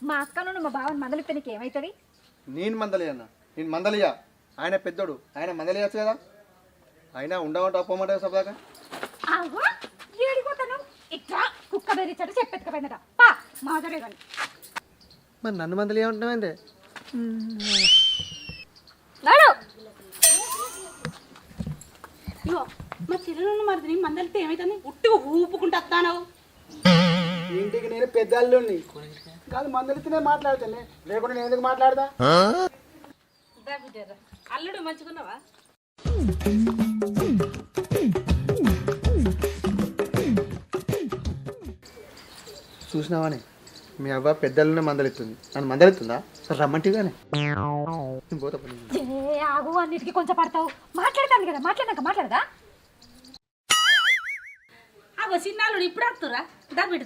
మా అక్క నుండి మా బావని మందలిస్తే నీకు ఏమవుతుంది? నేను మందలియన్న, నేను మందలియా. ఆయన పెద్దోడు, ఆయన మందలియచ్చు కదా. ఆయన ఉండమంటే అప్పమంటే సభదాకా ఏడిపోతాను ఇట్లా కుక్క బెరిచాడు చెప్పెత్తుకపోయినదా పా మాదరే కానీ. మరి నన్ను మందలియా ఉంటామంటే నాడు ఇగో మా చెల్లెలు మరిది మందలితే ఏమైతుంది? ఉట్టిగా ఊపుకుంటూ వస్తాను. ఇంటికి నేను పెద్దల్లుని కాదు, మందలితేనే మాట్లాడతానే, లేకుండా నేను ఎందుకు మాట్లాడదా? అల్లుడు మంచుకున్నావా? చూసినావానే మీ అవ్వ పెద్దలనే మందలిస్తుంది, నన్ను మందలిస్తుందా? సరే రమ్మంటిగానే పోతా. ఆగు, అన్నిటికీ కొంచెం పడతావు. మాట్లాడతాను కదా, మాట్లాడాక మాట్లాడదా? అగో చిన్నాళ్ళు ఇప్పుడు వస్తురా దా బిడ్డ.